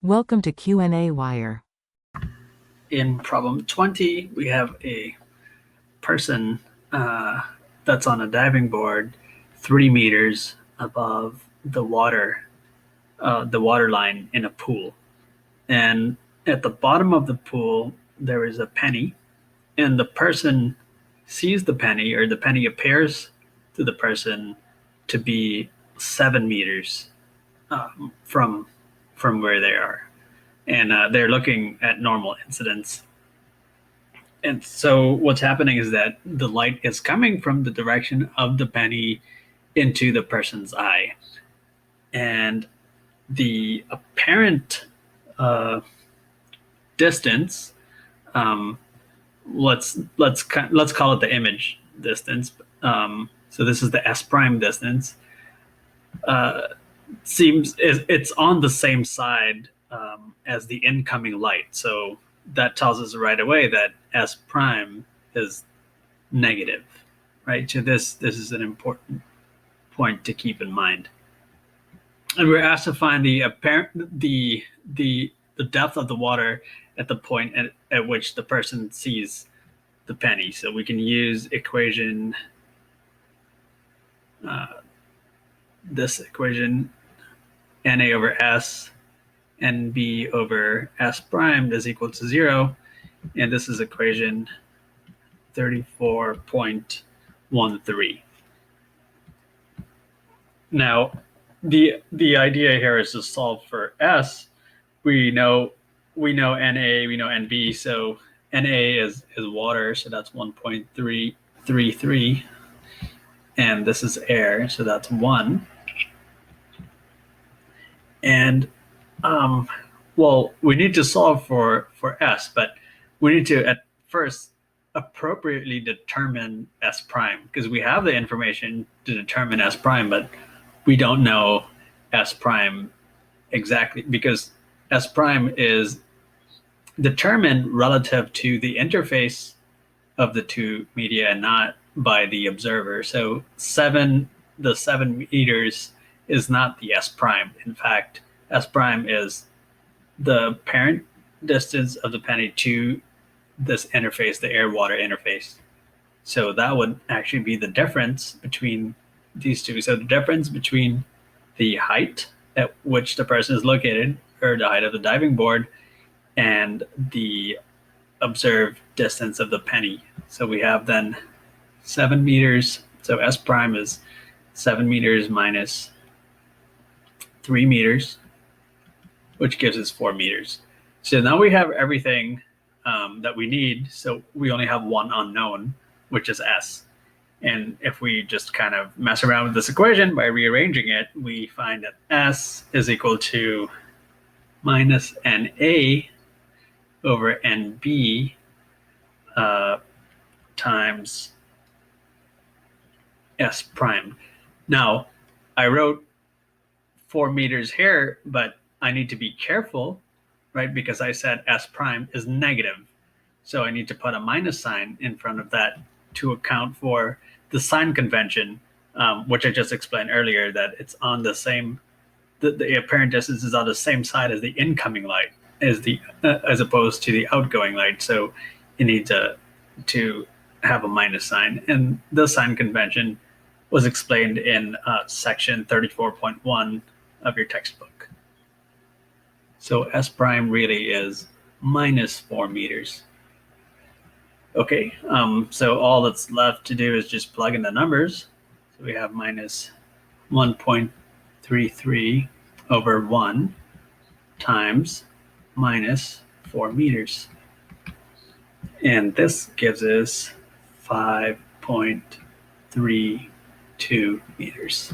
Welcome to qnawire. In problem 20, we have a person that's on a diving board 3 meters above the water line in a pool. And at the bottom of the pool, there is a penny, and the person sees the penny, or the penny appears to the person to be 7 meters from where they are. And they're looking at normal incidence. And so what's happening is that the light is coming from the direction of the penny into the person's eye. And the apparent distance, let's call it the image distance. So this is the S prime distance. Seems it's on the same side as the incoming light. So that tells us right away that S prime is negative, right? So this is an important point to keep in mind. And we're asked to find the depth of the water at the point at which the person sees the penny. So we can use equation, this equation, Na over S, NB over S prime is equal to 0. And this is equation 34.13. Now, the idea here is to solve for S. We know Na, we know NB, so Na is water, so that's 1.333, and this is air, so that's 1. And well, we need to solve for S, but we need to at first appropriately determine S prime, because we have the information to determine S prime, but we don't know S prime exactly, because S prime is determined relative to the interface of the two media and not by the observer. So the 7 meters is not the S prime. In fact, S prime is the parent distance of the penny to this interface, the air-water interface. So that would actually be the difference between these two. So the difference between the height at which the person is located, or the height of the diving board, and the observed distance of the penny. So we have then 7 meters. So S prime is 7 meters minus 3 meters, which gives us 4 meters. So now we have everything that we need. So we only have one unknown, which is S. And if we just kind of mess around with this equation by rearranging it, we find that S is equal to minus NA over NB times S prime. Now, I wrote 4 meters here, but I need to be careful, right? Because I said S prime is negative. So I need to put a minus sign in front of that to account for the sign convention, which I just explained earlier, that it's on the same, the apparent distance is on the same side as the incoming light, as opposed to the outgoing light. So you need to have a minus sign. And the sign convention was explained in section 34.1 of your textbook. So S prime really is minus 4 meters. Okay, so all that's left to do is just plug in the numbers. So we have minus 1.33 over 1 times minus 4 meters. And this gives us 5.32 meters.